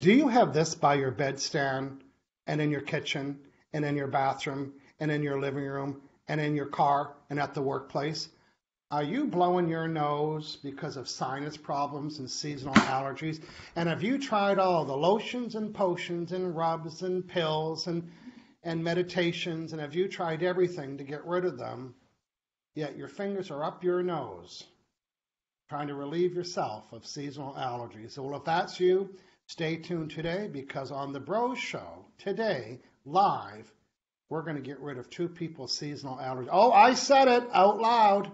Do you have this by your bedstand and in your kitchen and in your bathroom and in your living room and in your car and at the workplace? Are you blowing your nose because of sinus problems and seasonal allergies? And have you tried all the lotions and potions and rubs and pills and meditations? And have you tried everything to get rid of them? Yet your fingers are up your nose trying to relieve yourself of seasonal allergies. So, well, if that's you, stay tuned today, because on the Bros Show today, live, we're going to get rid of 2 people's seasonal allergies. Oh, I said it out loud.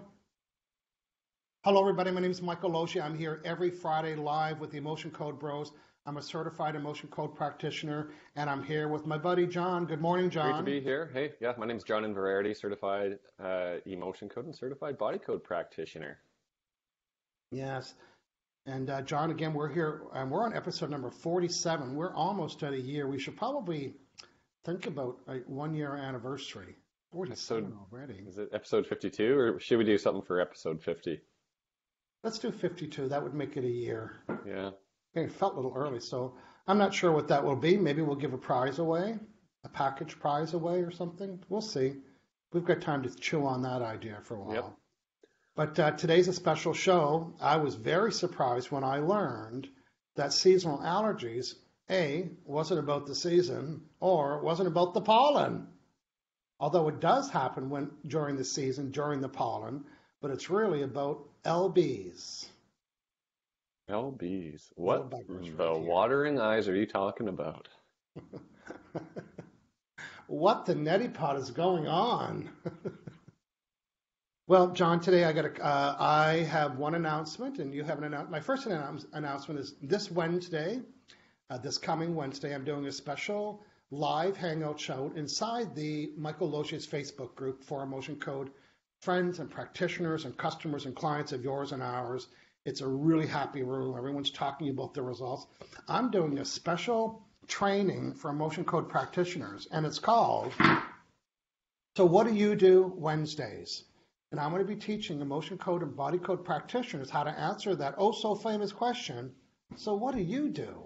Hello, everybody. My name is Michael Loshi. I'm here every Friday live with the Emotion Code Bros. I'm a certified emotion code practitioner, and I'm here with my buddy John. Good morning, John. Great to be here. Hey, yeah, my name's John in Severity, certified emotion code and certified body code practitioner. Yes. And John, again, we're here, and we're on episode number 47. We're almost at a year. We should probably think about a 1-year anniversary. 47 already. Is it episode 52, or should we do something for episode 50? Let's do 52. That would make it a year. Yeah. Okay, it felt a little early, so I'm not sure what that will be. Maybe we'll give a prize away, a package prize away or something. We'll see. We've got time to chew on that idea for a while. Yep. But today's a special show. I was very surprised when I learned that seasonal allergies, A, wasn't about the season, or wasn't about the pollen. Although it does happen during the season, during the pollen, but it's really about LBs. LBs. What the watering eyes are you talking about? What the neti pot is going on? Well, John, today I have one announcement, and you have an announcement. My first announcement is this Wednesday, this coming Wednesday, I'm doing a special live hangout show inside the Michael Loshi's Facebook group for Emotion Code friends and practitioners and customers and clients of yours and ours. It's a really happy room. Everyone's talking about the results. I'm doing a special training for Emotion Code practitioners, and it's called, So What Do You Do Wednesdays? And I'm going to be teaching Emotion Code and Body Code practitioners how to answer that oh so famous question, so what do you do?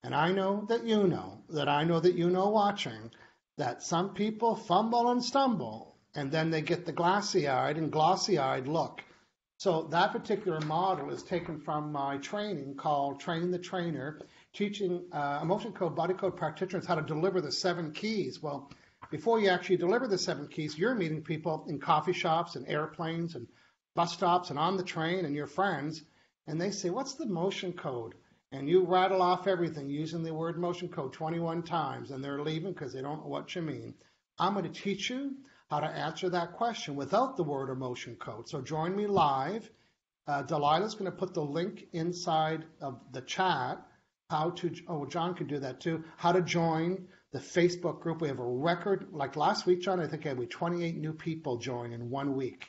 And I know that you know, that I know that you know watching, that some people fumble and stumble, and then they get the glassy-eyed and glossy-eyed look. So that particular model is taken from my training called Train the Trainer, teaching Emotion Code, Body Code practitioners how to deliver the 7 keys. Well, before you actually deliver the 7 keys, you're meeting people in coffee shops and airplanes and bus stops and on the train and your friends, and they say, what's the motion code? And you rattle off everything using the word motion code 21 times, and they're leaving because they don't know what you mean. I'm going to teach you how to answer that question without the word emotion code. So join me live. Delilah's going to put the link inside of the chat. John could do that too. How to join the Facebook group. We have a record, like last week, John, I think I had 28 new people join in 1 week.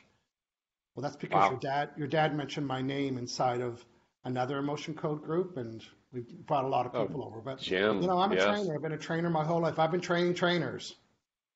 Well, that's because your dad mentioned my name inside of another emotion code group, and we brought a lot of people over. But Jim, I'm a trainer. I've been a trainer my whole life. I've been training trainers.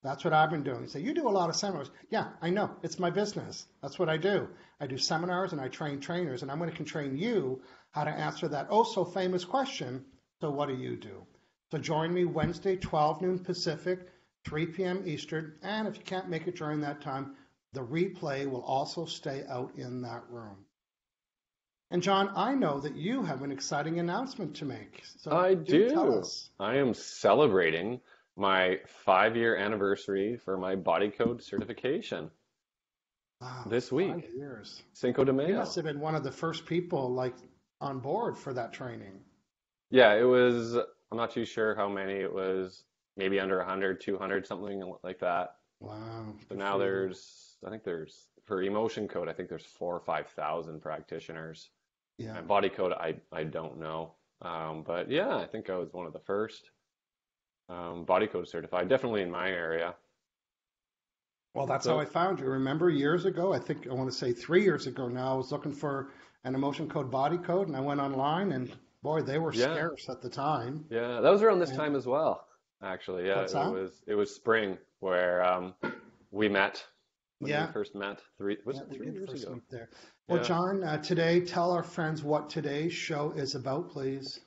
That's what I've been doing. So you do a lot of seminars. Yeah, I know. It's my business. That's what I do. I do seminars and I train trainers, and I'm going to train you how to answer that oh so famous question, so what do you do? So join me Wednesday, 12 noon Pacific, 3 p.m. Eastern, and if you can't make it during that time, the replay will also stay out in that room. And John, I know that you have an exciting announcement to make. So I do. Tell us. I am celebrating my 5-year anniversary for my body code certification. Wow, this week. 5 years. Cinco de Mayo. You must have been one of the first people on board for that training. Yeah, it was, I'm not too sure how many it was, maybe under 100, 200, something like that. Wow. So now for emotion code, I think there's 4,000 or 5,000 practitioners. Yeah. And body code, I don't know. But yeah, I think I was one of the first body code certified, definitely in my area. Well, that's how I found you. Remember years ago, I want to say 3 years ago now, I was looking for an emotion code body code, and I went online, and boy, they were scarce at the time. Yeah, that was around this time as well, actually. Yeah, it was spring where we met. When we first met 3 years ago. There. Well, John, today, tell our friends what today's show is about, please.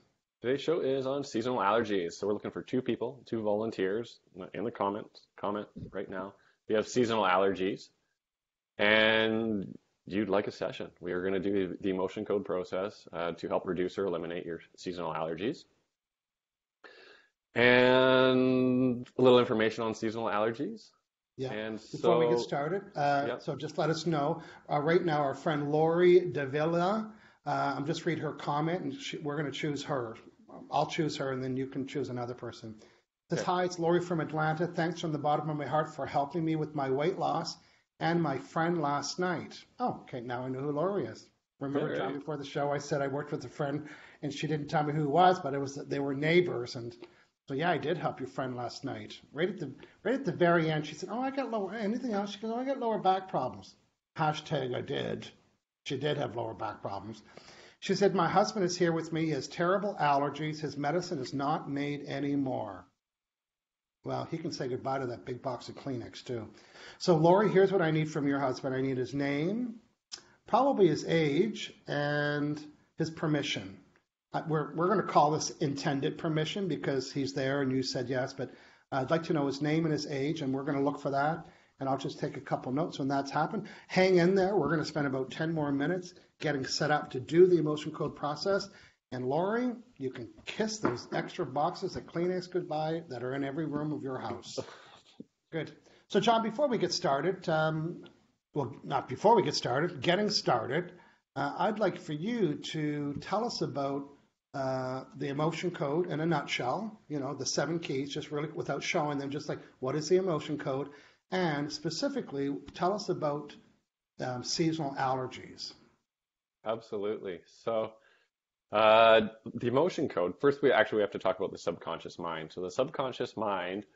Today's show is on seasonal allergies. So we're looking for 2 people, 2 volunteers in the comment right now. We have seasonal allergies and you'd like a session. We are going to do the emotion code process to help reduce or eliminate your seasonal allergies. And a little information on seasonal allergies. Yeah. And before we get started, so just let us know. Right now, our friend Lori Davila, I'm just read her comment, and we're going to choose her. I'll choose her, and then you can choose another person. It says, Hi, it's Lori from Atlanta. Thanks from the bottom of my heart for helping me with my weight loss and my friend last night. Oh, okay, now I know who Lori is. Remember, John, before the show, I said I worked with a friend, and she didn't tell me who it was, but they were neighbors, and so yeah, I did help your friend last night. Right at the very end, she said, "Oh, I got lower. Anything else?" She goes, "Oh, I got lower back problems." Hashtag I did. She did have lower back problems. She said, "My husband is here with me. He has terrible allergies. His medicine is not made anymore." Well, he can say goodbye to that big box of Kleenex too. So, Lori, here's what I need from your husband. I need his name, probably his age, and his permission. We're going to call this intended permission because he's there and you said yes, but I'd like to know his name and his age, and we're going to look for that, and I'll just take a couple notes when that's happened. Hang in there. We're going to spend about 10 more minutes getting set up to do the emotion code process, and Lori, you can kiss those extra boxes of Kleenex goodbye that are in every room of your house. Good. So, John, before we get started, well, not before we get started, getting started, I'd like for you to tell us about the emotion code in a nutshell, the 7 keys, just really without showing them, just like what is the emotion code, and specifically tell us about seasonal allergies. Absolutely. So the emotion code, first we have to talk about the subconscious mind. So the subconscious mind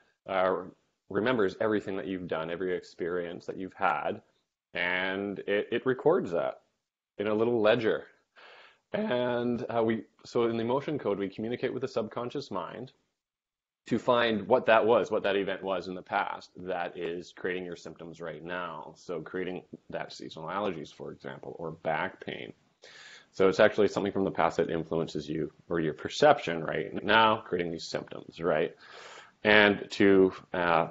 remembers everything that you've done, every experience that you've had, and it records that in a little ledger. And so in the emotion code, we communicate with the subconscious mind to find what that event was in the past that is creating your symptoms right now. So creating that seasonal allergies, for example, or back pain. So it's actually something from the past that influences you or your perception right now, creating these symptoms, right? And to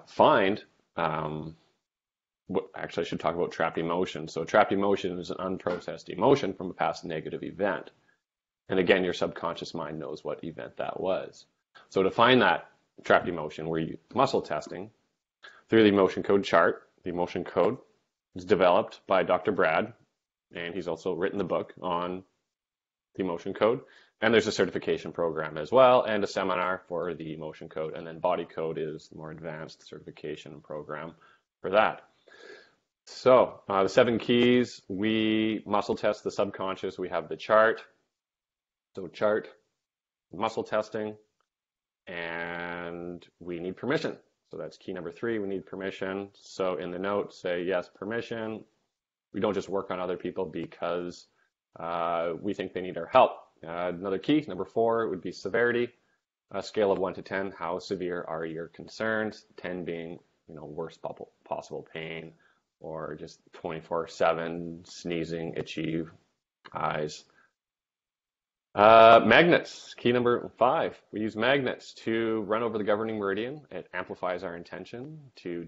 find actually, I should talk about trapped emotion. So trapped emotion is an unprocessed emotion from a past negative event. And again, your subconscious mind knows what event that was. So to find that trapped emotion, we're muscle testing through the emotion code chart. The emotion code is developed by Dr. Brad, and he's also written the book on the emotion code. And there's a certification program as well, and a seminar for the emotion code. And then body code is the more advanced certification program for that. So the 7 keys, we muscle test the subconscious. We have the chart. So chart, muscle testing, and we need permission. So that's key number 3, we need permission. So in the note, say yes, permission. We don't just work on other people because we think they need our help. Another key, number 4, would be severity. A scale of 1 to 10, how severe are your concerns? 10 being, worst possible pain, or just 24/7 sneezing, itchy eyes. Magnets, key number 5. We use magnets to run over the governing meridian. It amplifies our intention to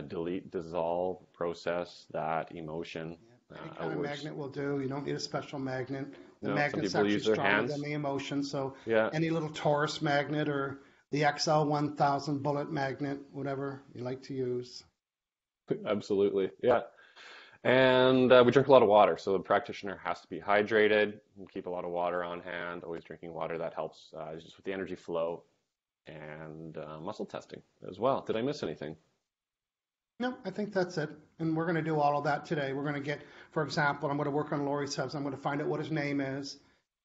delete, dissolve, process that emotion. Any kind of magnet will do. You don't need a special magnet. The magnet's actually stronger than the emotion. So any little Taurus magnet or the XL 1000 bullet magnet, whatever you like to use. Absolutely, yeah. And we drink a lot of water, so the practitioner has to be hydrated and keep a lot of water on hand, always drinking water. That helps just with the energy flow and muscle testing as well. Did I miss anything? No, I think that's it. And we're going to do all of that today. We're going to get, for example, I'm going to work on Lori's subs. I'm going to find out what his name is.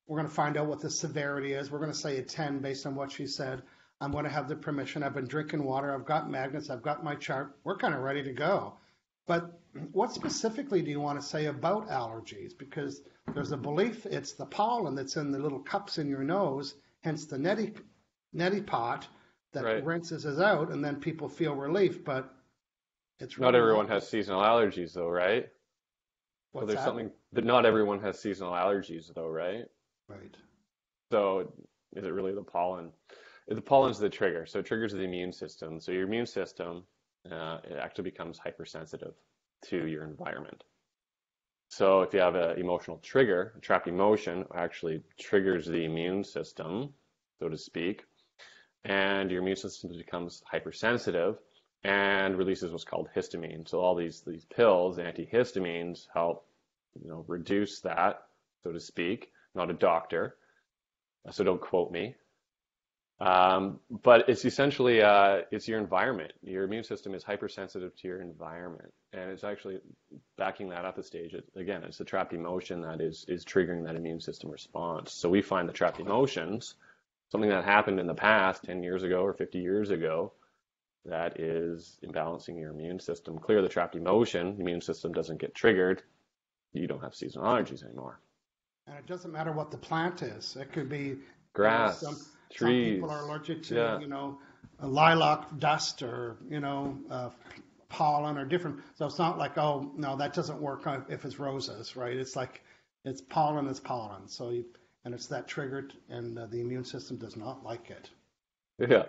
We're going to find out what the severity is. We're going to say a 10 based on what she said. I'm going to have the permission. I've been drinking water. I've got magnets. I've got my chart. We're kind of ready to go. But what specifically do you want to say about allergies? Because there's a belief it's the pollen that's in the little cups in your nose, hence the neti pot that rinses us out, and then people feel relief. But it's really not everyone has seasonal allergies, though, right? What's so there's that? something that not everyone has seasonal allergies, though, right? Right. So is it really the pollen? The pollen's the trigger, so it triggers the immune system. So your immune system, it actually becomes hypersensitive to your environment. So if you have an emotional trigger, a trapped emotion actually triggers the immune system, so to speak, and your immune system becomes hypersensitive and releases what's called histamine. So all these pills, antihistamines, help reduce that, so to speak. I'm not a doctor, so don't quote me. But it's essentially it's your environment. Your immune system is hypersensitive to your environment, and it's actually backing that up a stage. Again, it's the trapped emotion that is triggering that immune system response. So we find the trapped emotions, something that happened in the past, 10 years ago or 50 years ago, that is imbalancing your immune system. Clear the trapped emotion, the immune system doesn't get triggered. You don't have seasonal allergies anymore. And it doesn't matter what the plant is. It could be grass. Trees. Some people are allergic to, lilac dust or, pollen or different. So it's not like, oh, no, that doesn't work if it's roses, right? It's like it's pollen is pollen. So and it's that triggered, and the immune system does not like it. Yeah.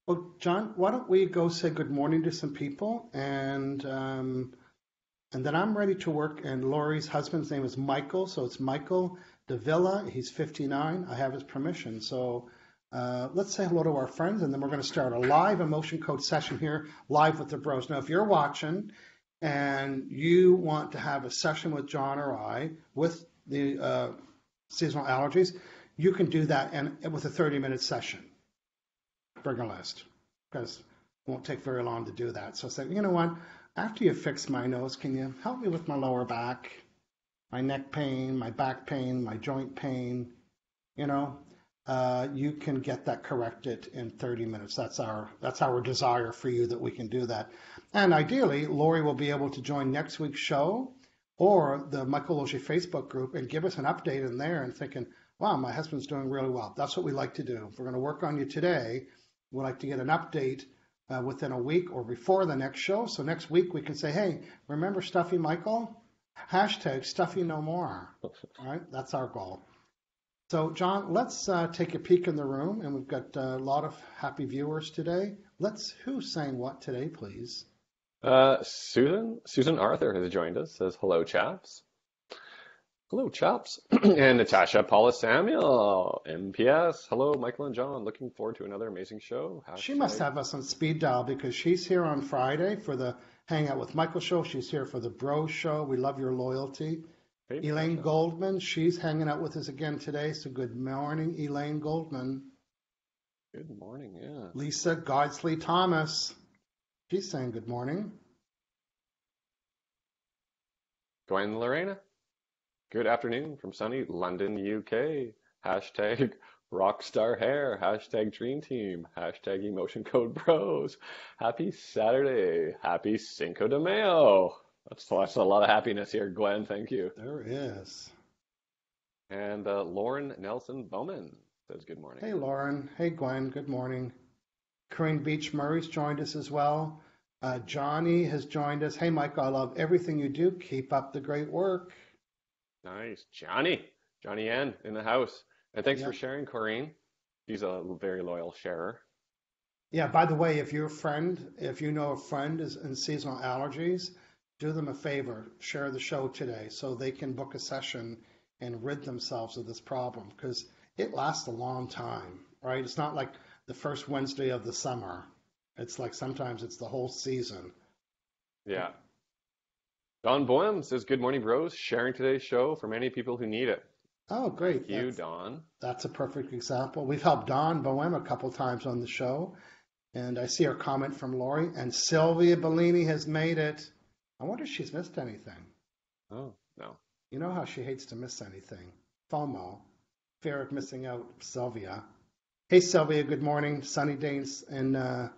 Well, John, why don't we go say good morning to some people, and then I'm ready to work. And Lori's husband's name is Michael, so it's Michael Davila. He's 59. I have his permission. So let's say hello to our friends, and then we're going to start a live emotion code session here, live with the bros. Now, if you're watching and you want to have a session with John or I with the seasonal allergies, you can do that and with a 30-minute session. Bring a list, because it won't take very long to do that. So say, you know what? After you fix my nose, can you help me with my lower back, my neck pain, my back pain, my joint pain? You can get that corrected in 30 minutes. That's our desire for you, that we can do that. And ideally, Lori will be able to join next week's show or the Michael Logier Facebook group and give us an update in there and thinking, wow, my husband's doing really well. That's what we like to do. If we're going to work on you today, we like to get an update within a week or before the next show. So next week we can say, hey, remember Stuffy Michael? Hashtag Stuffy no more. All right, that's our goal. So John, let's take a peek in the room, and we've got a lot of happy viewers today. Who's saying what today, please? Susan Arthur has joined us, says hello, chaps. Hello, chaps. And Natasha Paula Samuel, MPS. Hello, Michael and John. Looking forward to another amazing show. She must have us on speed dial, because she's here on Friday for the Hangout with Michael show. She's here for the Bros show. We love your loyalty. Hey, Elaine Natasha Goldman, she's hanging out with us again today. So good morning, Elaine Goldman. Good morning, yeah. Lisa Godsley Thomas, she's saying good morning. Gwen Lorena. Good afternoon from sunny London, UK. Hashtag Rockstar Hair. Hashtag Dream Team. Hashtag Emotion Code Bros. Happy Saturday. Happy Cinco de Mayo. That's a lot of happiness here, Gwen. Thank you. There is. And Lauren Nelson Bowman says good morning. Hey, Lauren. Hey, Gwen. Good morning. Corinne Beach Murray's joined us as well. Johnny has joined us. Hey, Michael, I love everything you do. Keep up the great work. Nice. Johnny N in the house. And thanks for sharing, Corinne. She's a very loyal sharer. Yeah, by the way, if you know a friend is in seasonal allergies, do them a favor, share the show today so they can book a session and rid themselves of this problem, because it lasts a long time, right? It's not like the first Wednesday of the summer. It's like sometimes it's the whole season. Yeah. Don Boehm says, good morning, bros. Sharing today's show for many people who need it. Oh, great. Thank you, Don. That's a perfect example. We've helped Don Boehm a couple times on the show. And I see our comment from Lori. And Sylvia Bellini has made it. I wonder if she's missed anything. Oh, no. You know how she hates to miss anything. FOMO. Fear of missing out, Sylvia. Hey, Sylvia, good morning. Sunny days in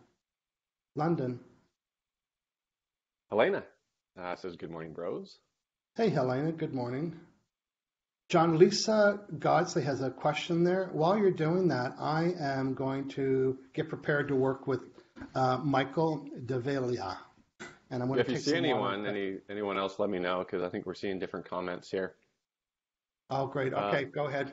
London. Helena says, good morning, bros. Hey, Helena, good morning. John, Lisa Godsley has a question there. While you're doing that, I am going to get prepared to work with Michael Davila. And I'm going if you see anyone else, let me know, because I think we're seeing different comments here. Oh, great. Okay, go ahead.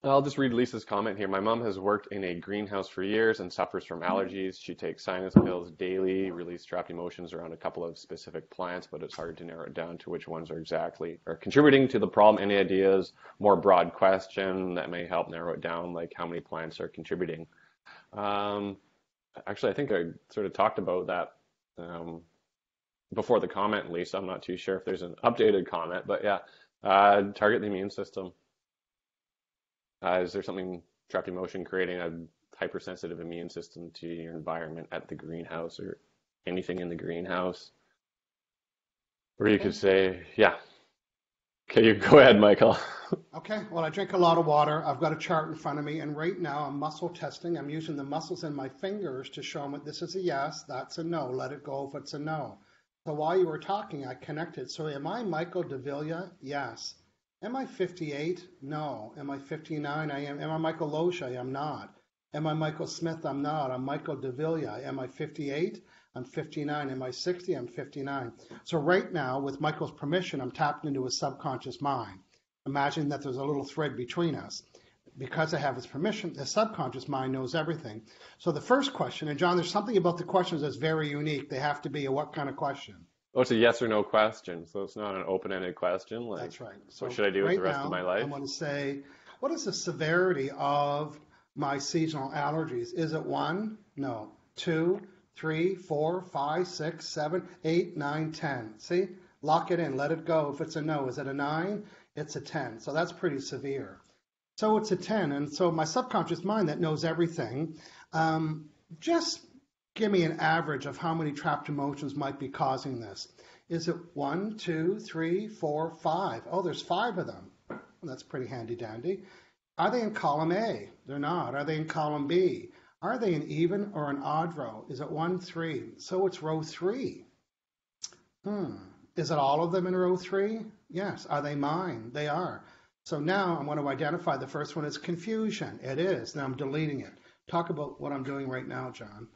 I'll just read Lisa's comment here. My mom has worked in a greenhouse for years and suffers from allergies. She takes sinus pills daily, release trapped emotions around a couple of specific plants, but it's hard to narrow it down to which ones are contributing to the problem. Any ideas? More broad question that may help narrow it down, like how many plants are contributing. Um, Actually, I think I sort of talked about that before the comment, Lisa. I'm not too sure if there's an updated comment, but yeah, target the immune system. Is there something trapped emotion creating a hypersensitive immune system to your environment at the greenhouse or anything in the greenhouse? Or you Okay. could say, yeah. Okay, you go ahead, Michael. Okay. Well, I drink a lot of water. I've got a chart in front of me, and right now I'm muscle testing. I'm using the muscles in my fingers to show them that this is a yes, that's a no. Let it go if it's a no. So while you were talking, I connected. So am I Michael Davila? Yes. Am I 58? No. Am I 59? I am. Am I Michael Loche? I'm not. Am I Michael Smith? I'm not. I'm Michael Davila. Am I 58? I'm 59. Am I 60? I'm 59. So right now, with Michael's permission, I'm tapping into his subconscious mind. Imagine that there's a little thread between us. Because I have his permission, the subconscious mind knows everything. So the first question, and John, there's something about the questions that's very unique. They have to be a what kind of question? Oh, it's a yes or no question, so it's not an open-ended question. Like, That's right. So what should I do with right the rest of now, my life? I'm going to say, what is the severity of my seasonal allergies? Is it 1? No. 2, 3, 4, 5, 6, 7, 8, 9, 10. See? Lock it in. Let it go. If it's a no, is it a 9? It's a 10. So that's pretty severe. So it's a 10. And so my subconscious mind that knows everything, just give me an average of how many trapped emotions might be causing this. Is it 1, 2, 3, 4, 5? Oh, there's 5 of them. Well, that's pretty handy dandy. Are they in column A? They're not. Are they in column B? Are they an even or an odd row? Is it 1, 3? So it's row 3. Is it all of them in row 3? Yes. Are they mine? They are. So now I'm going to identify the first one as confusion. It is. Now I'm deleting it. Talk about what I'm doing right now, John.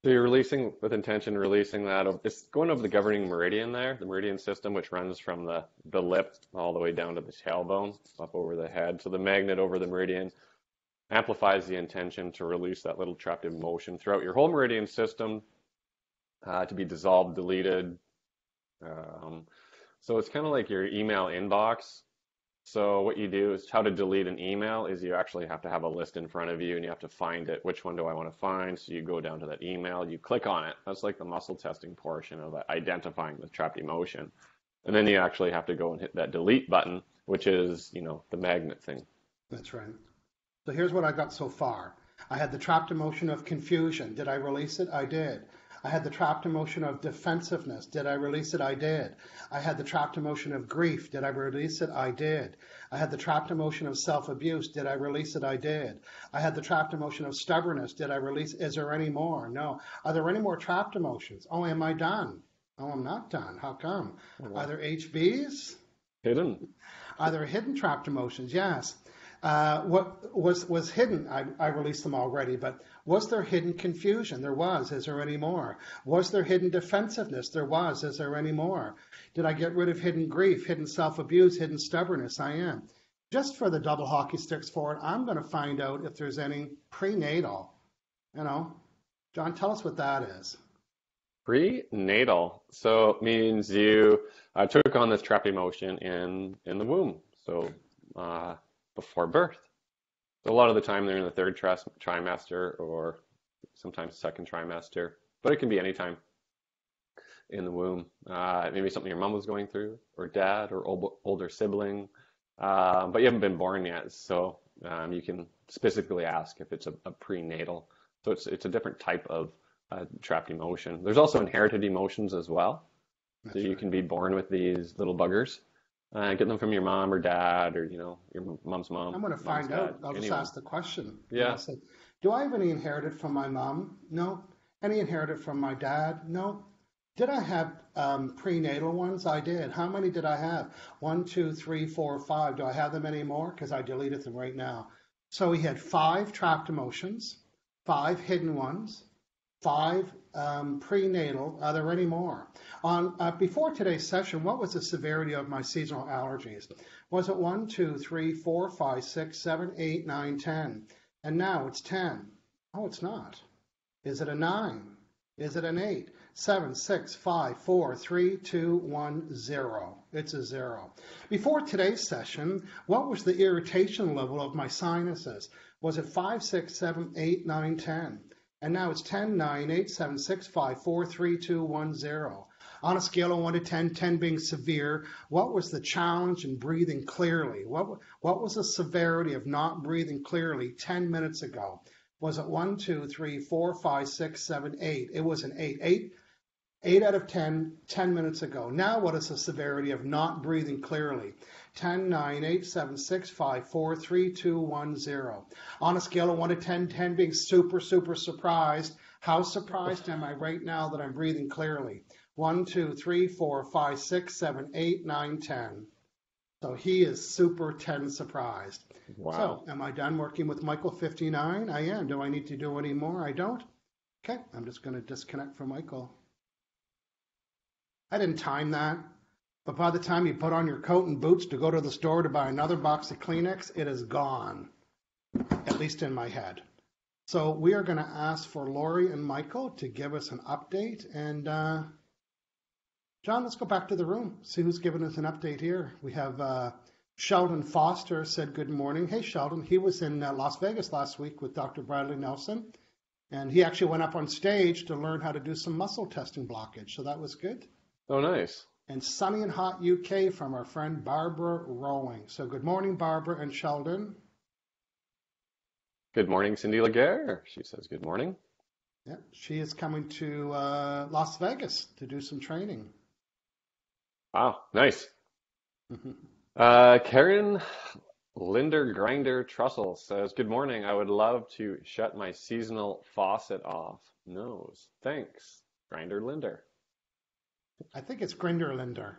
So you're releasing with intention, releasing that. It's going over the governing meridian there, the meridian system, which runs from the lip all the way down to the tailbone, up over the head. So the magnet over the meridian amplifies the intention to release that little trapped emotion throughout your whole meridian system to be dissolved, deleted. So it's kind of like your email inbox. So what you do is how to delete an email is you actually have to have a list in front of you and you have to find it. Which one do I want to find? So you go down to that email, you click on it. That's like the muscle testing portion of identifying the trapped emotion. And then you actually have to go and hit that delete button, which is, the magnet thing. That's right. So here's what I got so far. I had the trapped emotion of confusion. Did I release it? I did. I had the trapped emotion of defensiveness. Did I release it? I did. I had the trapped emotion of grief. Did I release it? I did. I had the trapped emotion of self-abuse. Did I release it? I did. I had the trapped emotion of stubbornness. Did I release? Is there any more? No. Are there any more trapped emotions? Oh, am I done? Oh, I'm not done. How come? Are there HBs? Hidden. Are there hidden trapped emotions? Yes. What was hidden? I released them already, but was there hidden confusion? There was. Is there any more? Was there hidden defensiveness? There was. Is there any more? Did I get rid of hidden grief, hidden self-abuse, hidden stubbornness? I am. Just for the double hockey sticks for it, I'm going to find out if there's any prenatal. John, tell us what that is. Prenatal. So it means you took on this trapped emotion in the womb. So before birth. So a lot of the time they're in the third trimester or sometimes second trimester, but it can be any time in the womb. Maybe something your mom was going through, or dad, or older sibling, but you haven't been born yet, so you can specifically ask if it's a prenatal. So it's a different type of trapped emotion. There's also inherited emotions as well. That's So you right. can be born with these little buggers. Get them from your mom or dad or, your mom's mom. I'm going to mom's find out. dad, I'll just anyone. ask the question. Yeah. I'll say, do I have any inherited from my mom? No. Any inherited from my dad? No. Did I have prenatal ones? I did. How many did I have? 1, 2, 3, 4, 5. Do I have them anymore? Because I deleted them right now. So we had 5 trapped emotions, 5 hidden ones, 5 prenatal. Are there any more? Before today's session, what was the severity of my seasonal allergies? Was it 1, 2, 3, 4, 5, 6, 7, 8, 9, 10? And now it's 10. Oh, it's not. Is it a 9? Is it an 8? 7, 6, 5, 4, 3, 2, 1, 0. It's a 0. Before today's session, what was the irritation level of my sinuses? Was it 5, 6, 7, 8, 9, 10? And now it's 10, 9, 8, 7, 6, 5, 4, 3, 2, 1, 0. On a scale of 1 to 10, 10 being severe, what was the challenge in breathing clearly? What was the severity of not breathing clearly 10 minutes ago? Was it 1, 2, 3, 4, 5, 6, 7, 8? It was an 8. 8 out of 10, 10 minutes ago. Now what is the severity of not breathing clearly? 10, 9, 8, 7, 6, 5, 4, 3, 2, 1, 0. On a scale of 1 to 10, 10 being super, super surprised. How surprised am I right now that I'm breathing clearly? 1, 2, 3, 4, 5, 6, 7, 8, 9, 10. So he is super 10 surprised. Wow. So am I done working with Michael 59? I am. Do I need to do any more? I don't. Okay, I'm just going to disconnect from Michael. I didn't time that, but by the time you put on your coat and boots to go to the store to buy another box of Kleenex, it is gone, at least in my head. So we are going to ask for Lori and Michael to give us an update. And John, let's go back to the room, see who's giving us an update here. We have Sheldon Foster said good morning. Hey, Sheldon. He was in Las Vegas last week with Dr. Bradley Nelson, and he actually went up on stage to learn how to do some muscle testing blockage, so that was good. Oh, nice. And sunny and hot UK from our friend Barbara Rowing. So good morning, Barbara and Sheldon. Good morning, Cindy Laguerre. She says good morning. Yeah, she is coming to Las Vegas to do some training. Wow, nice. Karen Linder Grinder Trussell says, good morning. I would love to shut my seasonal faucet off. Nose. Thanks, Grinder Linder. I think it's Grinder Linder.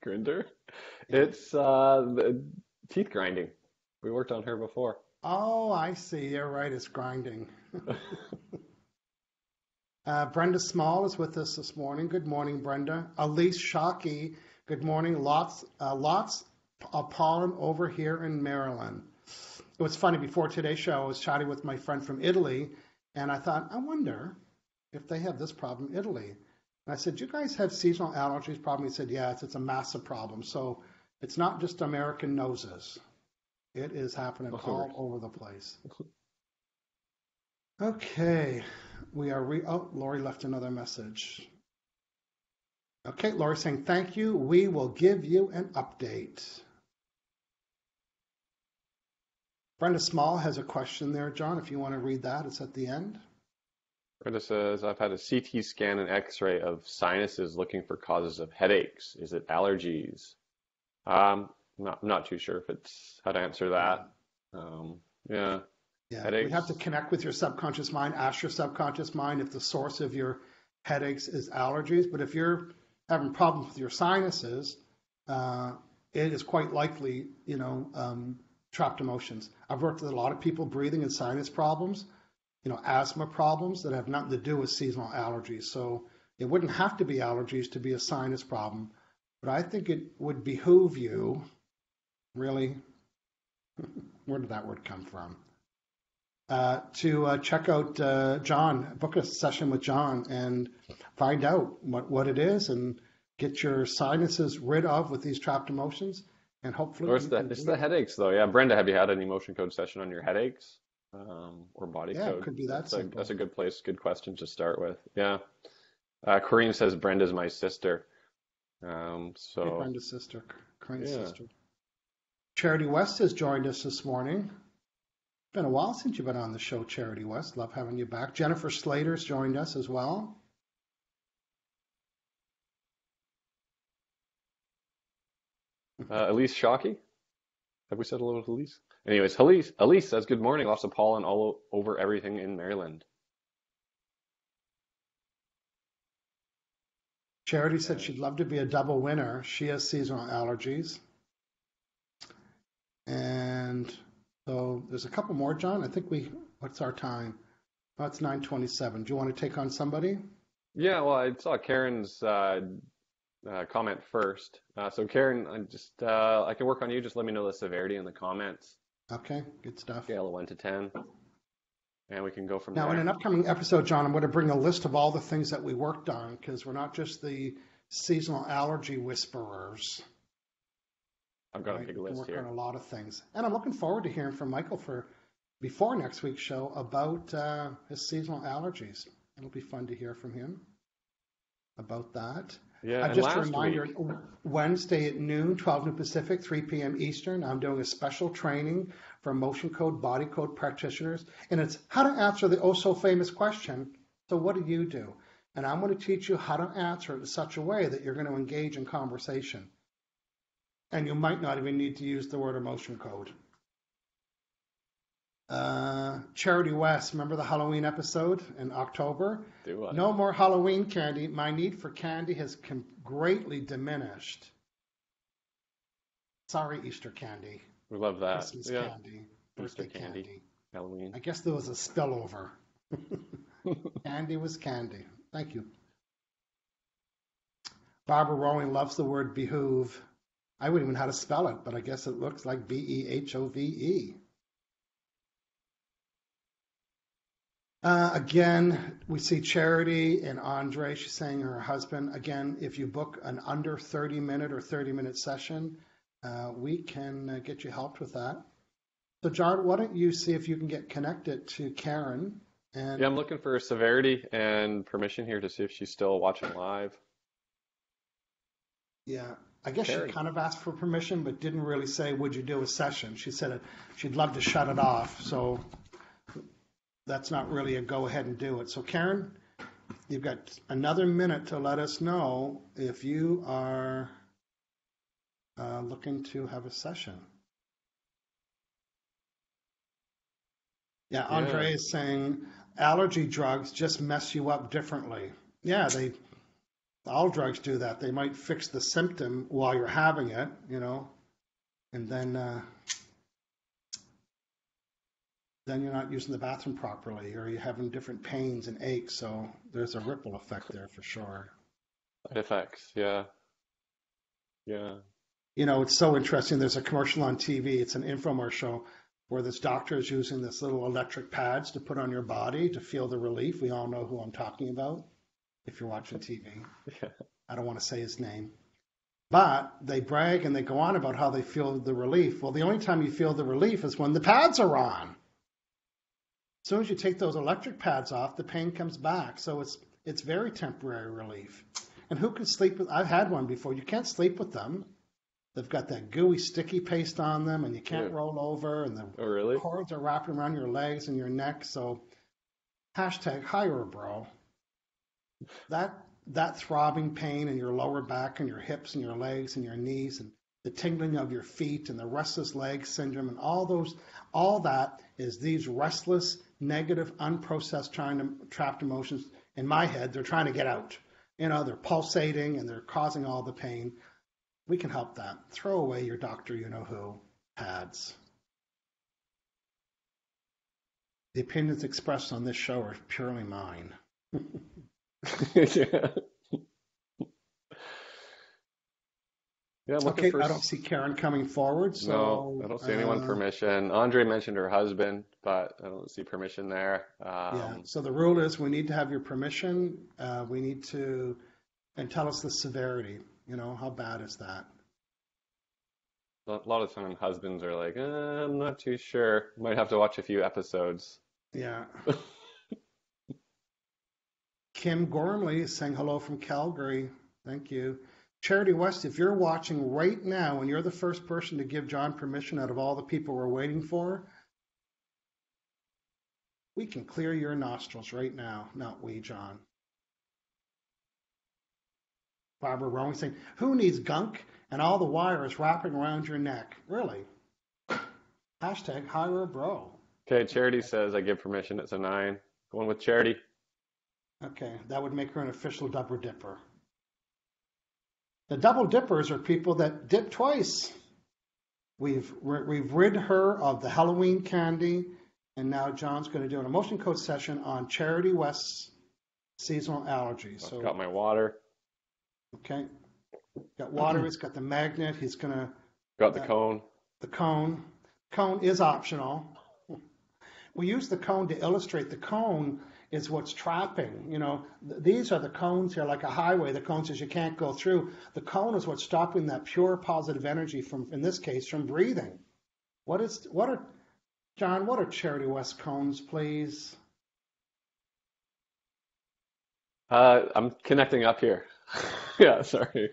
Grinder? Yeah. It's the teeth grinding. We worked on her before. Oh, I see. You're right. It's grinding. Brenda Small is with us this morning. Good morning, Brenda. Elise Shockey. Good morning. Lots of pollen over here in Maryland. It was funny. Before today's show, I was chatting with my friend from Italy, and I thought, I wonder if they have this problem in Italy. And I said, do you guys have seasonal allergies problem? He said, yes, it's a massive problem. So it's not just American noses. It is happening all over the place. Okay, we are Lori left another message. Okay, Lori saying, thank you. We will give you an update. Brenda Small has a question there, John, if you want to read that. It's at the end. Brenda says, I've had a CT scan and x-ray of sinuses looking for causes of headaches. Is it allergies? Not too sure if it's how to answer that. Yeah. Headaches. We have to connect with your subconscious mind, ask your subconscious mind if the source of your headaches is allergies. But if you're having problems with your sinuses, it is quite likely, trapped emotions. I've worked with a lot of people breathing and sinus problems, asthma problems that have nothing to do with seasonal allergies. So it wouldn't have to be allergies to be a sinus problem. But I think it would behoove you, really, where did that word come from? To check out John, book a session with John and find out what it is and get your sinuses rid of with these trapped emotions. And hopefully it's the headaches, though. Yeah, Brenda, have you had an emotion code session on your headaches or body code? Yeah, it could be that simple. That's a good place, good question to start with. Yeah. Kareem says Brenda's my sister. Hey, Brenda's sister, Kareem's sister. Charity West has joined us this morning. Been a while since you've been on the show, Charity West. Love having you back. Jennifer Slater's joined us as well. Elise Shockey? Have we said hello to Elise? Anyways, Elise says, good morning. Lots of pollen all over everything in Maryland. Charity said she'd love to be a double winner. She has seasonal allergies. And so there's a couple more, John. I think what's our time? Oh, it's 9:27. Do you want to take on somebody? Yeah, well, I saw Karen's comment first. So Karen, I can work on you. Just let me know the severity in the comments, Okay, good stuff. scale of 1 to 10, and we can go from Now, in there. an upcoming episode, John, I'm going to bring a list of all the things that we worked on because we're not just the seasonal allergy whisperers. I've got a Right? big We can list work here. on a lot of things. And I'm looking forward to hearing from Michael before next week's show about his seasonal allergies. It'll be fun to hear from him about that. Yeah, and Just a last reminder, week, Wednesday at noon, 12 noon Pacific, 3 p.m. Eastern, I'm doing a special training for motion code, body code practitioners, and it's how to answer the oh-so-famous question, so what do you do? And I'm going to teach you how to answer it in such a way that you're going to engage in conversation. And you might not even need to use the word emotion code. Charity West, remember the Halloween episode in October? do I? No more Halloween candy. My need for candy has greatly diminished. Sorry, Easter candy. We love that. Christmas Yeah, candy. Easter Birthday candy, candy. Halloween. I guess there was a spillover. Candy was candy. Thank you. Barbara Rowling loves the word behoove. I wouldn't even know how to spell it, but I guess it looks like Behove. Again, we see Charity and Andre. She's saying her husband. Again, if you book an under 30-minute or 30-minute session, we can get you helped with that. So, John, why don't you see if you can get connected to Karen? And Yeah, I'm looking for Severity and permission here to see if she's still watching live. yeah, I guess Karen. she kind of asked for permission, but didn't really say, would you do a session? She said she'd love to shut it off. So that's not really a go ahead and do it. So Karen, you've got another minute to let us know if you are looking to have a session. Yeah, Andre is saying allergy drugs just mess you up differently. Yeah, all drugs do that. They might fix the symptom while you're having it, and then you're not using the bathroom properly, or you're having different pains and aches. So there's a ripple effect there for sure. Side effects, yeah. Yeah. It's so interesting. There's a commercial on TV. It's an infomercial where this doctor is using this little electric pads to put on your body to feel the relief. We all know who I'm talking about if you're watching TV. Yeah. I don't want to say his name. But they brag and they go on about how they feel the relief. Well, the only time you feel the relief is when the pads are on. As soon as you take those electric pads off, the pain comes back. So it's very temporary relief. And who can sleep with? I've had one before. You can't sleep with them. They've got that gooey, sticky paste on them, and you can't roll over, and the Oh, really? cords are wrapping around your legs and your neck. So, #hire a bro. That throbbing pain in your lower back and your hips and your legs and your knees and the tingling of your feet and the restless leg syndrome and all that is these restless, negative, unprocessed, trapped emotions in my head. They're trying to get out. They're pulsating and they're causing all the pain. We can help that. Throw away your doctor, you-know-who pads. The opinions expressed on this show are purely mine. Yeah. Yeah, I'm looking Okay, for. I don't see Karen coming forward, so No, I don't see anyone permission. Andre mentioned her husband, but I don't see permission there. Yeah. So the rule is we need to have your permission. We need to, and tell us the severity. How bad is that? A lot of time husbands are like, I'm not too sure. Might have to watch a few episodes. Yeah. Kim Gormley is saying hello from Calgary. Thank you. Charity West, if you're watching right now and you're the first person to give John permission out of all the people we're waiting for, we can clear your nostrils right now. Not we, John. Barbara Rowan saying, who needs gunk and all the wires wrapping around your neck? Really? #hire a bro. Okay, Charity says I give permission. It's a 9. Going with Charity. Okay, that would make her an official double dipper. The double dippers are people that dip twice. We've rid her of the Halloween candy And now John's going to do an emotion code session on Charity West's seasonal allergies. I've got my water. Okay. Got water. He's got the magnet. He's going to. Got the cone. The cone. Cone is optional. We use the cone to illustrate. The cone is what's trapping. You know, these are the cones here, like a highway. The cone says you can't go through. The cone is what's stopping that pure positive energy from, in this case, from breathing. What are Charity West cones, please? I'm connecting up here. Yeah, sorry.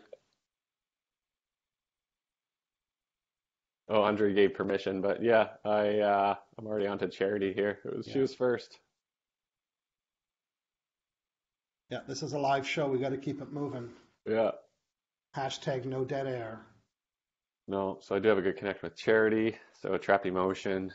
Oh, Andre gave permission, but yeah, I'm already on to Charity here. She was first. Yeah, this is a live show. We got to keep it moving. Yeah. Hashtag no dead air. No, so I do have a good connection with Charity. So trapped emotion,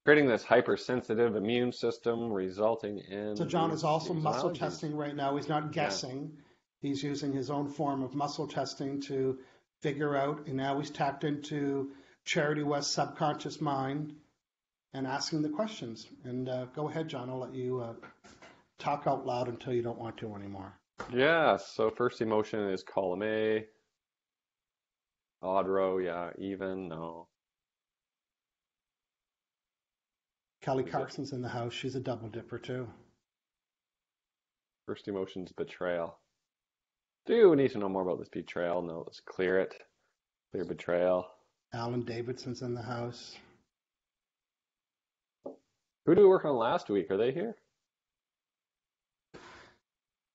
creating this hypersensitive immune system, resulting in. So John is also muscle allergies. testing right now. He's not guessing. Yeah. He's using his own form of muscle testing to figure out, and now he's tapped into Charity West's subconscious mind and asking the questions. And go ahead, John. I'll let you talk out loud until you don't want to anymore. Yeah, so first emotion is column A. Odd row, yeah. Even, no. Kelly Carson's in the house. She's a double dipper too. First emotion's betrayal. Do we need to know more about this betrayal? No, let's clear it. Clear betrayal. Alan Davidson's in the house. Who did we work on last week? Are they here?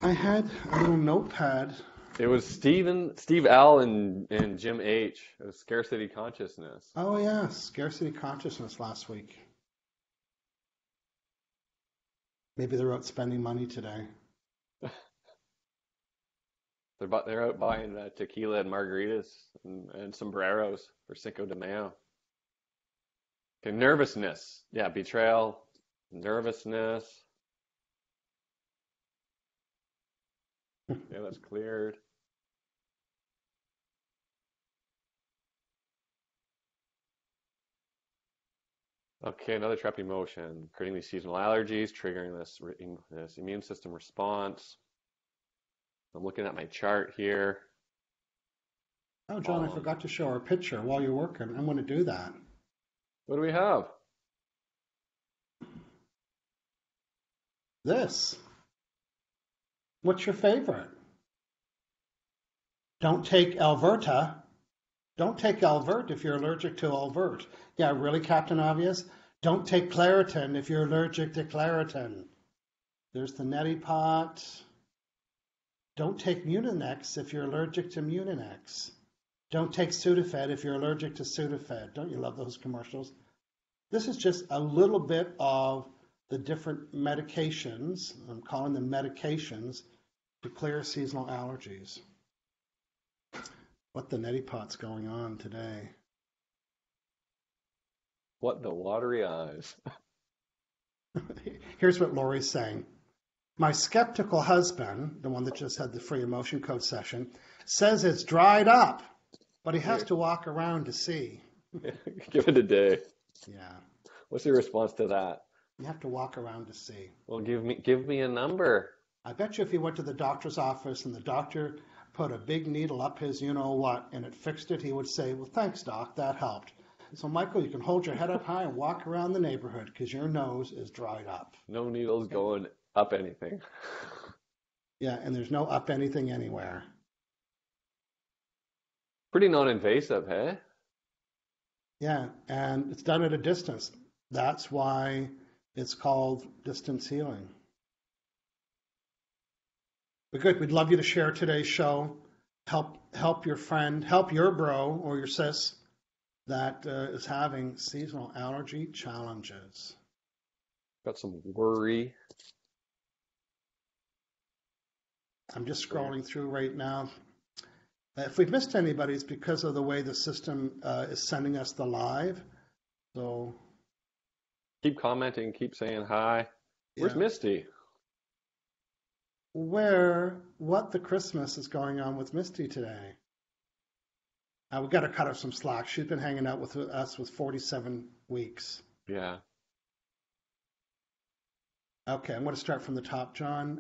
I had a little notepad. It was Steve L. and Jim H. It was Scarcity Consciousness. Oh yeah, Scarcity Consciousness last week. Maybe they're out spending money today. They're out buying tequila and margaritas and sombreros for Cinco de Mayo. Okay, nervousness. Yeah, betrayal, nervousness. Yeah, that's cleared. Okay, another trapped emotion, creating these seasonal allergies, triggering this immune system response. I'm looking at my chart here. Oh, John, I forgot to show our picture while you're working. I'm going to do that. What do we have? This. What's your favorite? Don't take Alverta. Don't take Alvert if you're allergic to Alvert. Yeah, really, Captain Obvious? Don't take Claritin if you're allergic to Claritin. There's the neti pot. Don't take Muninex if you're allergic to Muninex. Don't take Sudafed if you're allergic to Sudafed. Don't you love those commercials? This is just a little bit of the different medications, I'm calling them medications, to clear seasonal allergies. What the neti pot's going on today? What the watery eyes. Here's what Lori's saying. My skeptical husband, the one that just had the free emotion code session, says it's dried up, but he has to walk around to see. Give it a day. Yeah. What's your response to that? You have to walk around to see. Well, give me a number. I bet you if he went to the doctor's office and the doctor put a big needle up his you-know-what and it fixed it, he would say, well, thanks, Doc, that helped. So, Michael, you can hold your head up high and walk around the neighborhood because your nose is dried up. No needles going up anything. Yeah, and there's no up anything anywhere. Pretty non-invasive, hey? Yeah, and it's done at a distance. That's why it's called distance healing. But good, we'd love you to share today's show. Help your friend, help your bro or your sis that is having seasonal allergy challenges. Got some worry. I'm just scrolling through right now. If we've missed anybody, it's because of the way the system is sending us the live. So keep commenting, keep saying hi. Where's Misty? What the Christmas is going on with Misty today? We've got to cut her some slack. She's been hanging out with us with 47 weeks. Yeah. Okay, I'm going to start from the top, John,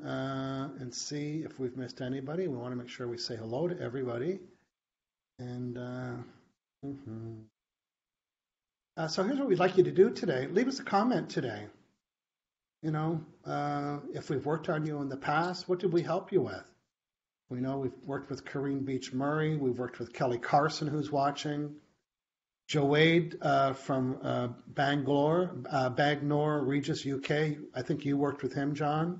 and see if we've missed anybody. We want to make sure we say hello to everybody. And mhm. So here's what we'd like you to do today. Leave us a comment today. You know, if we've worked on you in the past, what did we help you with? We know we've worked with Corrine Beach Murray. We've worked with Kelly Carson, who's watching. Joe Wade from Bagnor, Regis, UK. I think you worked with him, John.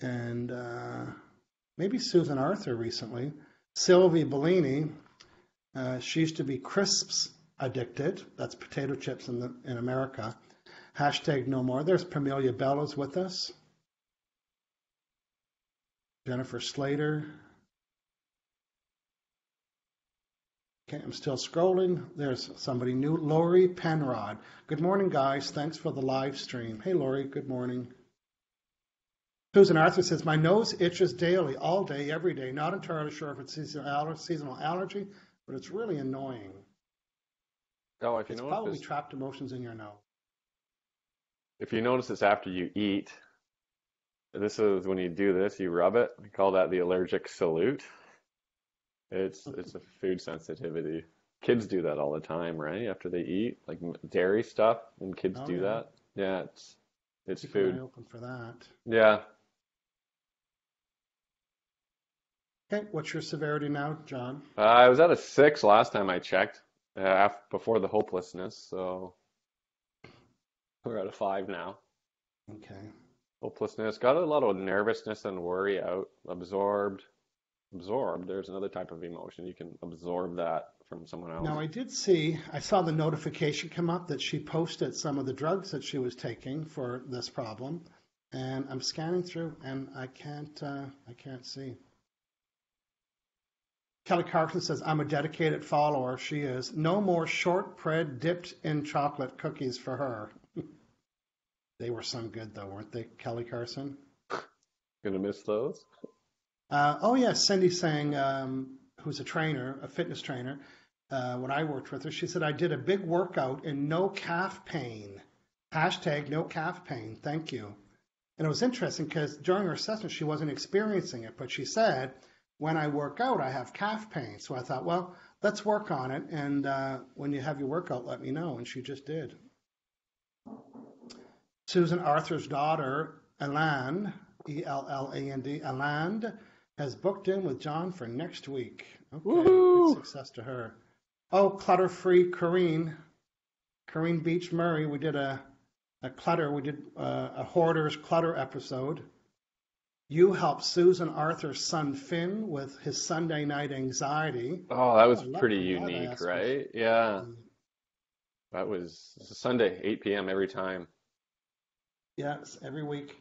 And maybe Susan Arthur recently. Sylvie Bellini. She used to be crisps addicted. That's potato chips in America. Hashtag no more. There's Pamelia Bella's with us. Jennifer Slater. Okay, I'm still scrolling. There's somebody new. Lori Penrod. Good morning, guys. Thanks for the live stream. Hey, Lori. Good morning. Susan Arthur says, my nose itches daily, all day, every day. Not entirely sure if it's seasonal allergy, but it's really annoying. Oh, if you It's notice probably this, trapped emotions in your nose. if you notice this after you eat, this is when you do this, you rub it. We call that the allergic salute. It's a food sensitivity. Kids do that all the time, right? After they eat, like dairy stuff, when kids do Yeah. that. Yeah, it's Keep an eye food. open for that. Yeah. Okay, what's your severity now, John? I was at a 6 last time I checked, before the hopelessness, so we're at a 5 now. Okay. Hopelessness, got a lot of nervousness and worry out, absorbed. There's another type of emotion. You can absorb that from someone else. Now, I saw the notification come up that she posted some of the drugs that she was taking for this problem, and I'm scanning through, and I can't see. Kelly Carson says, I'm a dedicated follower. She is. No more shortbread dipped in chocolate cookies for her. They were some good, though, weren't they, Kelly Carson? Gonna miss those? Oh, yes, Cindy saying, who's a trainer, a fitness trainer, when I worked with her, she said, I did a big workout in no calf pain. Hashtag no calf pain. Thank you. And it was interesting because during her assessment, she wasn't experiencing it, but she said, when I work out, I have calf pain. So I thought, well, let's work on it. And when you have your workout, let me know. And she just did. Susan Arthur's daughter, Eland, Elland, Eland, has booked in with John for next week. Okay, Woohoo! good success to her. Oh, clutter-free Corrine Beach Murray. We did a hoarder's clutter episode. You helped Susan Arthur's son Finn with his Sunday night anxiety. Oh, that was I pretty love that unique, aspect. right? Yeah. That was Sunday, 8 p.m. every time. Yes, every week.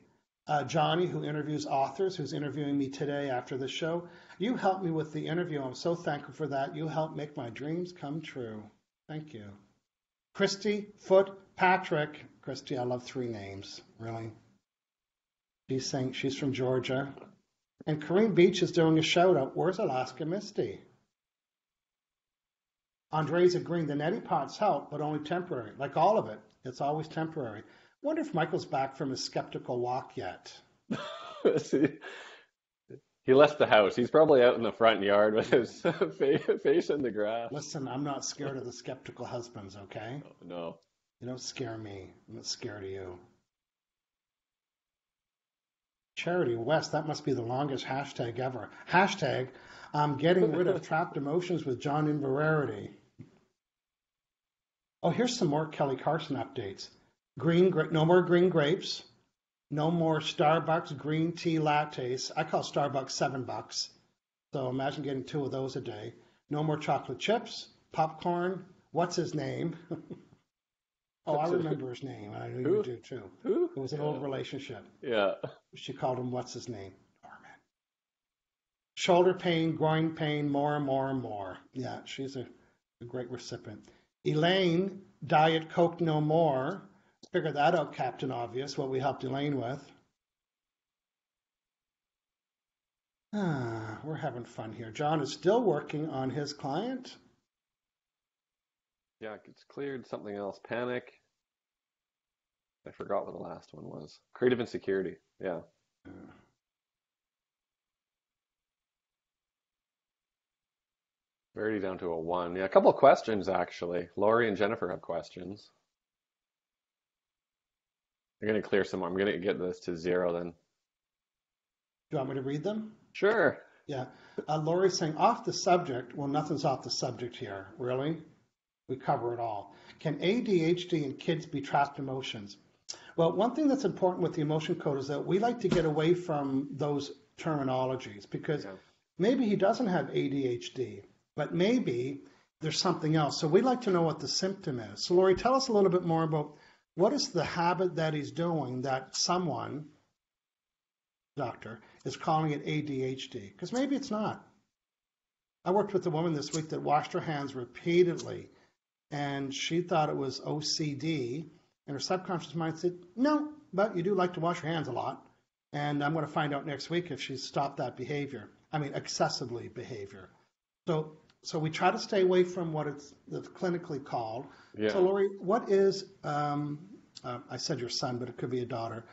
Johnny, who interviews authors, who's interviewing me today after the show. You helped me with the interview. I'm so thankful for that. You helped make my dreams come true. Thank you. Christy Patrick. Christy, I love 3 names, really. She's saying she's from Georgia. And Corrine Beach is doing a shout out. Where's Alaska Misty? Andre's agreeing the neti pots help, but only temporary. Like all of it, it's always temporary. Wonder if Michael's back from his skeptical walk yet. See, he left the house. He's probably out in the front yard with his face in the grass. Listen, I'm not scared of the skeptical husbands, okay? Oh, no. You don't scare me. I'm not scared of you. Charity West, that must be the longest hashtag ever. Hashtag, I'm getting rid of trapped emotions with John in Verity. Oh, here's some more Kelly Carson updates. No more green grapes. No more Starbucks green tea lattes. I call Starbucks $7. So imagine getting 2 of those a day. No more chocolate chips, popcorn. What's his name? Oh, I remember his name. I know you do too. Who? It was an old relationship. Yeah. She called him, what's his name? Norman. Shoulder pain, groin pain, more and more and more. Yeah, she's a great recipient. Elaine, Diet Coke no more. Figure that out, Captain Obvious, what we helped Elaine with. We're having fun here. John is still working on his client. Yeah, it's cleared. Something else. Panic. I forgot what the last one was. Creative insecurity. Yeah. Already down to a 1. Yeah, a couple of questions actually. Lori and Jennifer have questions. I'm going to clear some more. I'm going to get this to 0 then. Do you want me to read them? Sure. Yeah. Lori's saying, off the subject. Well, nothing's off the subject here, really. We cover it all. Can ADHD in kids be trapped emotions? Well, one thing that's important with the emotion code is that we like to get away from those terminologies because maybe he doesn't have ADHD, but maybe there's something else. So we'd like to know what the symptom is. So Lori, tell us a little bit more about what is the habit that he's doing that someone, doctor, is calling it ADHD? Because maybe it's not. I worked with a woman this week that washed her hands repeatedly, and she thought it was OCD, and her subconscious mind said, no, but you do like to wash your hands a lot, and I'm going to find out next week if she's stopped that behavior. I mean, excessively behavior. So we try to stay away from what it's clinically called. Yeah. So Lori, what is, I said your son, but it could be a daughter.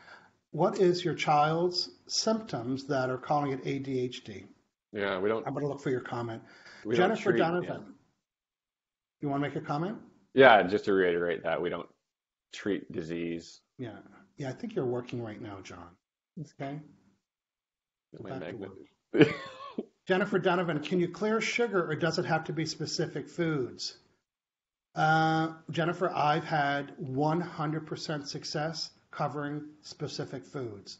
What is your child's symptoms that are calling it ADHD? Yeah, we don't. I'm going to look for your comment. Jennifer Donovan, you want to make a comment? Yeah, just to reiterate that we don't treat disease. Yeah, I think you're working right now, John. Okay. Jennifer Donovan, can you clear sugar or does it have to be specific foods? Jennifer, I've had 100% success covering specific foods.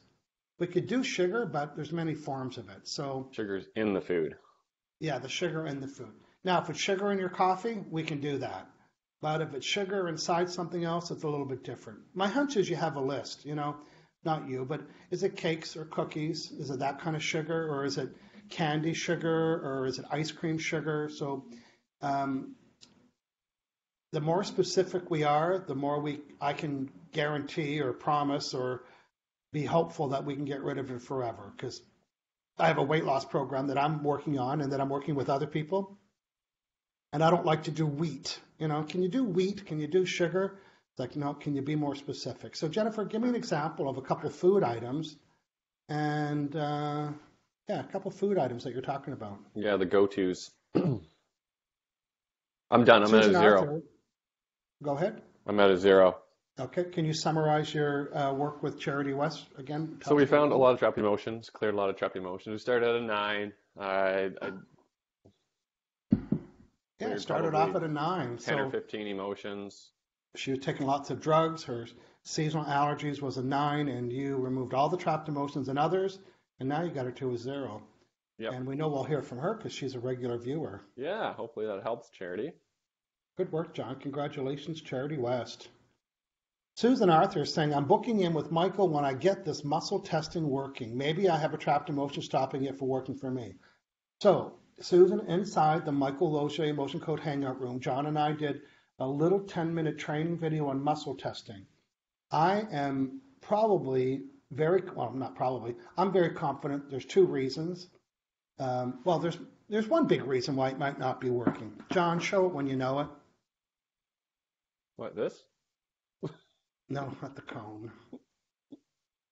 We could do sugar, but there's many forms of it. So sugar's in the food. Yeah, the sugar in the food. Now, if it's sugar in your coffee, we can do that. But if it's sugar inside something else, it's a little bit different. My hunch is you have a list, not you, but is it cakes or cookies? Is it that kind of sugar, or is it candy sugar, or is it ice cream sugar? So the more specific we are, the more I can guarantee or promise or be hopeful that we can get rid of it forever. Because I have a weight loss program that I'm working on and that I'm working with other people. And I don't like to do wheat. Can you do wheat? Can you do sugar? It's like, no, can you be more specific? So Jennifer, give me an example of a couple of food items and a couple of food items that you're talking about. Yeah, the go-tos. I'm done. I'm at a 0. Arthur, go ahead. I'm at a 0. Okay. Can you summarize your work with Charity West again? So we found a lot of trapped emotions, cleared a lot of trapped emotions. We started at a 9. It started off at a 9. 10 or 15 emotions. She was taking lots of drugs. Her seasonal allergies was a 9, and you removed all the trapped emotions and others, and now you got her to a 0. Yep. And we know we'll hear from her because she's a regular viewer. Yeah, hopefully that helps, Charity. Good work, John. Congratulations, Charity West. Susan Arthur is saying, I'm booking in with Michael when I get this muscle testing working. Maybe I have a trapped emotion stopping it from working for me. So, Susan, inside the Michael Loge Emotion Code Hangout room, John and I did a little 10-minute training video on muscle testing. I am I'm very confident. There's 2 reasons. There's one big reason why it might not be working. John, show it when you know it. What, this? No, not the cone.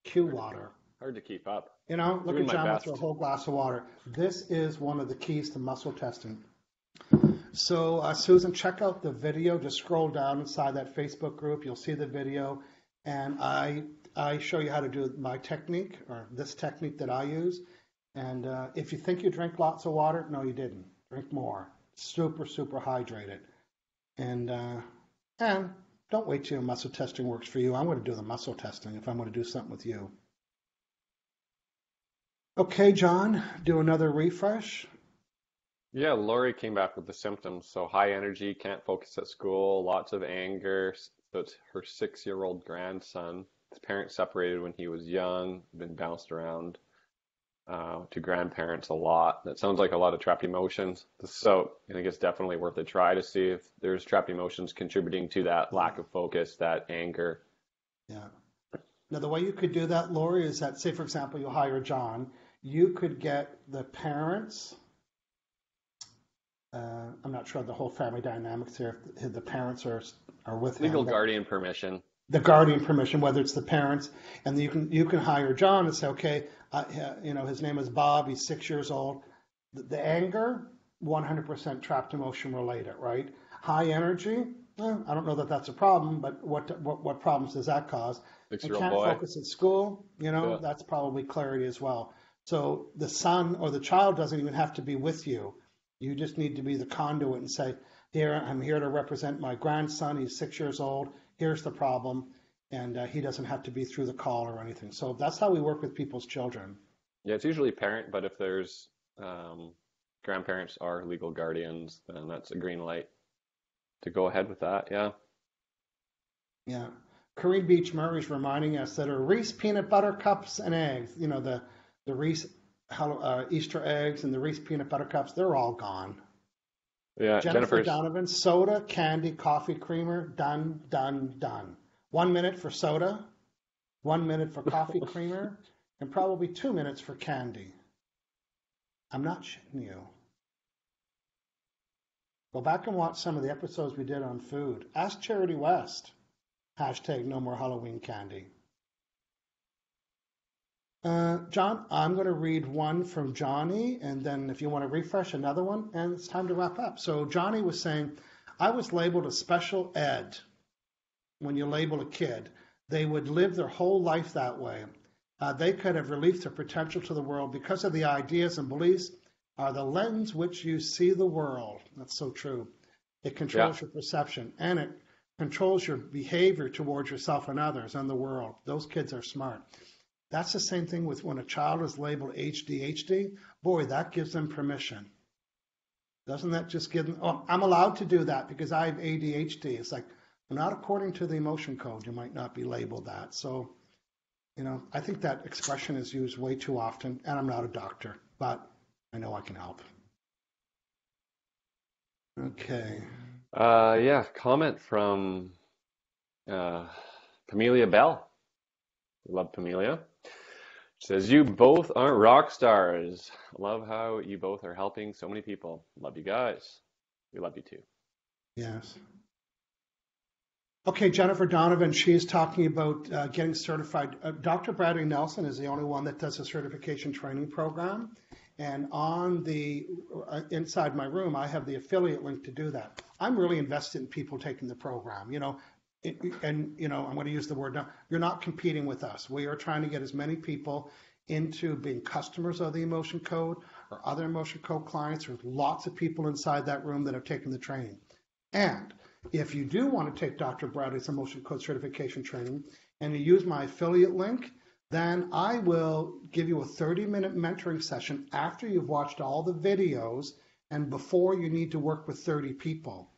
Q water. Hard to keep up. Look at John through a whole glass of water. This is one of the keys to muscle testing. So, Susan, check out the video. Just scroll down inside that Facebook group. You'll see the video. And I show you how to do my technique, or this technique that I use. And if you think you drink lots of water, no, you didn't. Drink more. Super, super hydrated. And don't wait till muscle testing works for you. I'm going to do the muscle testing if I'm going to do something with you. Okay, John, do another refresh. Yeah, Lori came back with the symptoms. So high energy, can't focus at school, lots of anger. So it's her 6-year-old grandson. His parents separated when he was young, been bounced around to grandparents a lot. That sounds like a lot of trapped emotions. So I think it's definitely worth a try to see if there's trapped emotions contributing to that lack of focus, that anger. Yeah. Now, the way you could do that, Lori, is that, say, for example, you hire John. You could get the parents. I'm not sure the whole family dynamics here. If the parents are with him. Legal guardian permission. the guardian permission, whether it's the parents, and you can hire John and say, okay, his name is Bob, he's 6 years old. The anger, 100% trapped emotion related, right? High energy, I don't know that that's a problem, but what problems does that cause? And 6-year-old can't boy. focus at school, Yeah. that's probably clarity as well. So the son or the child doesn't even have to be with you. You just need to be the conduit and say, here, I'm here to represent my grandson. He's 6 years old. Here's the problem. And he doesn't have to be through the call or anything. So that's how we work with people's children. Yeah, it's usually parent, but if there's grandparents are legal guardians, then that's a green light to go ahead with that. Yeah. Yeah. Corinne Beach Murray's reminding us that her Reese peanut butter cups and eggs, the Reese Easter eggs and the Reese peanut butter cups, they're all gone. Yeah, Jennifer Donovan, soda, candy, coffee creamer, done, done, done. 1 minute for soda, 1 minute for coffee creamer, and probably 2 minutes for candy. I'm not shitting you. Go back and watch some of the episodes we did on food. Ask Charity West. # no more Halloween candy. John, I'm going to read one from Johnny, and then if you want to refresh, another one, and it's time to wrap up. So Johnny was saying, I was labeled a special ed. When you label a kid, they would live their whole life that way. They could have released their potential to the world because of the ideas and beliefs are the lens which you see the world. That's so true. It controls your perception, and it controls your behavior towards yourself and others and the world. Those kids are smart. That's the same thing with when a child is labeled ADHD. Boy, that gives them permission. Doesn't that just give them, oh, I'm allowed to do that because I have ADHD. It's like, well, not according to the emotion code. You might not be labeled that. So, I think that expression is used way too often, and I'm not a doctor, but I know I can help. Okay. Comment from Pamelia Bell. Love Pamelia. She says, you both aren't rock stars. Love how you both are helping so many people. Love you guys. We love you too. Yes. Okay, Jennifer Donovan, she's talking about getting certified. Dr. Bradley Nelson is the only one that does a certification training program. And on the inside my room, I have the affiliate link to do that. I'm really invested in people taking the program, I'm going to use the word now. You're not competing with us. We are trying to get as many people into being customers of the emotion code or other emotion code clients. There's lots of people inside that room that have taken the training. And if you do want to take Dr. Bradley's emotion code certification training and you use my affiliate link, then I will give you a 30-minute mentoring session after you've watched all the videos and before you need to work with 30 people.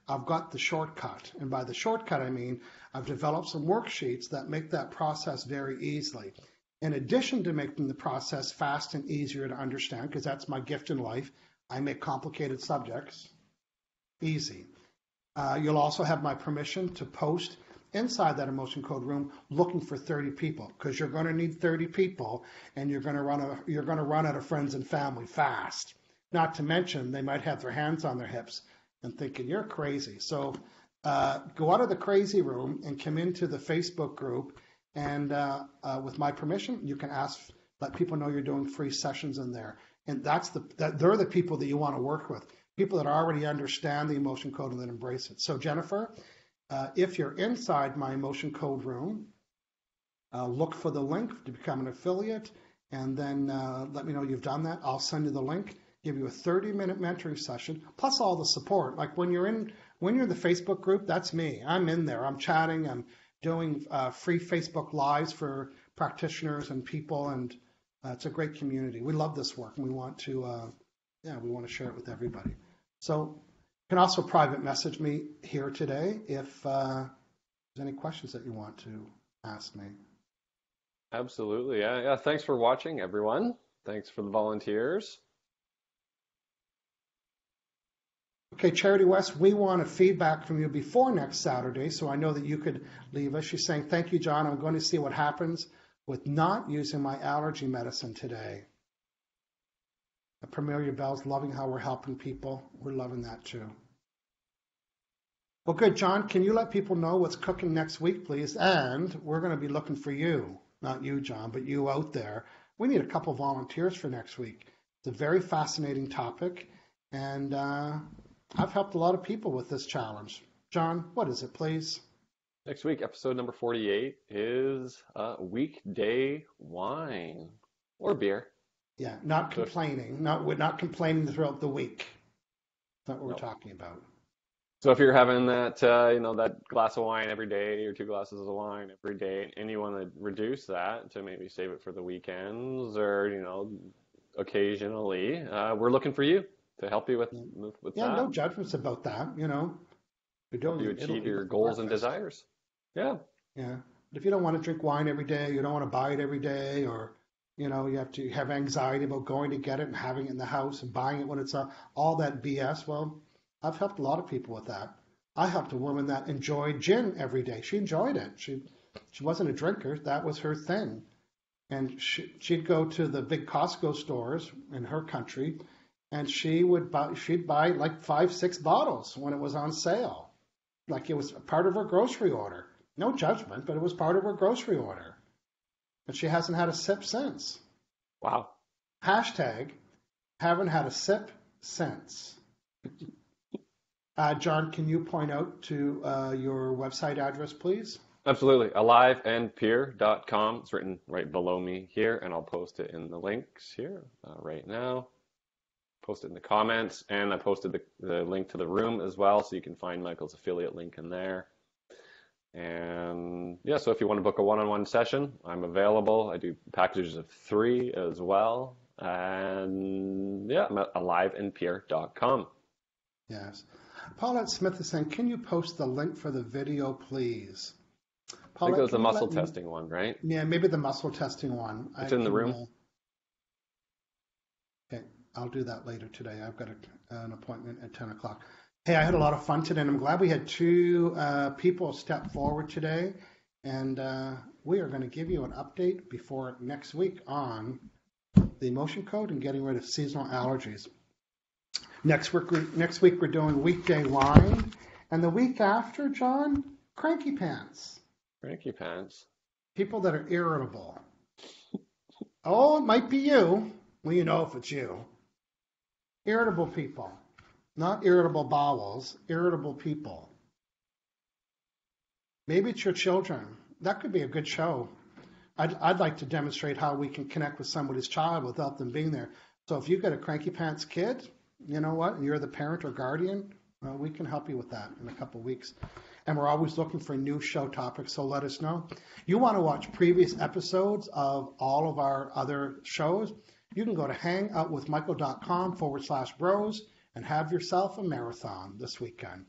I've got the shortcut. And by the shortcut, I mean I've developed some worksheets that make that process very easily. In addition to making the process fast and easier to understand, because that's my gift in life, I make complicated subjects easy. You'll also have my permission to post inside that emotion code room looking for 30 people, because you're going to need 30 people and you're going to run out of friends and family fast. Not to mention they might have their hands on their hips and thinking you're crazy. So go out of the crazy room and come into the Facebook group, and with my permission, you can let people know you're doing free sessions in there. And they're the people that you want to work with, people that already understand the emotion code and that embrace it. So Jennifer, if you're inside my emotion code room, look for the link to become an affiliate, and then let me know you've done that. I'll send you the link. Give you a 30-minute mentoring session, plus all the support. Like when you're in the Facebook group, that's me. I'm in there. I'm chatting. I'm doing free Facebook Lives for practitioners and people, and it's a great community. We love this work, and we want to share it with everybody. So you can also private message me here today if there's any questions that you want to ask me. Absolutely. Yeah. Thanks for watching, everyone. Thanks for the volunteers. Okay, Charity West, we want a feedback from you before next Saturday, so I know that you could leave us. She's saying, thank you, John. I'm going to see what happens with not using my allergy medicine today. Pamelia Bell's loving how we're helping people. We're loving that too. Well, good, John. Can you let people know what's cooking next week, please? And we're going to be looking for you, not you, John, but you out there. We need a couple volunteers for next week. It's a very fascinating topic, and I've helped a lot of people with this challenge. John, what is it, please? Next week, episode number 48 is weekday wine or beer. Yeah, not complaining. We're not complaining throughout the week. That's not what we're talking about. So if you're having that, that glass of wine every day or 2 glasses of wine every day, and you want to reduce that to maybe save it for the weekends or, occasionally, we're looking for you to help you with that. Yeah, no judgments about that, Help you achieve your goals and desires. Yeah. Yeah. But if you don't want to drink wine every day, you don't want to buy it every day, or, you have to have anxiety about going to get it and having it in the house and buying it when it's all that BS, well, I've helped a lot of people with that. I helped a woman that enjoyed gin every day. She enjoyed it. She wasn't a drinker. That was her thing. And she'd go to the big Costco stores in her country, and she'd buy like 5-6 bottles when it was on sale. Like it was part of her grocery order. No judgment, but it was part of her grocery order. And she hasn't had a sip since. Wow. Hashtag haven't had a sip since. John, can you point out to your website address, please? Absolutely. AliveandPure.com. It's written right below me here, and I'll post it in the links here right now. Post it in the comments, and I posted the link to the room as well, so you can find Michael's affiliate link in there. And yeah, so if you want to book a one-on-one session, I'm available. I do packages of 3 as well. And yeah, I'm at AliveandPure.com. Yes. Paulette Smith is saying, can you post the link for the video, please? Paulette, I think it was the muscle testing one, right? Yeah, maybe the muscle testing one. It's in the room. Okay, I'll do that later today. I've got an appointment at 10 o'clock. Hey, I had a lot of fun today, and I'm glad we had 2 people step forward today. And we are going to give you an update before next week on the emotion code and getting rid of seasonal allergies. Next week we're doing weekday wine, and the week after, John, cranky pants. Cranky pants. People that are irritable. Oh, it might be you. Well, you know if it's you. Irritable people. Not irritable bowels, irritable people. Maybe it's your children. That could be a good show. I'd like to demonstrate how we can connect with somebody's child without them being there. So if you've got a cranky pants kid, you know what, and you're the parent or guardian, we can help you with that in a couple of weeks. And we're always looking for new show topics, so let us know. You want to watch previous episodes of all of our other shows, you can go to HangoutWithMichael.com/bros and have yourself a marathon this weekend.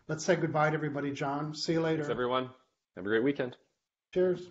Let's say goodbye to everybody, John. See you later. Thanks, everyone. Have a great weekend. Cheers.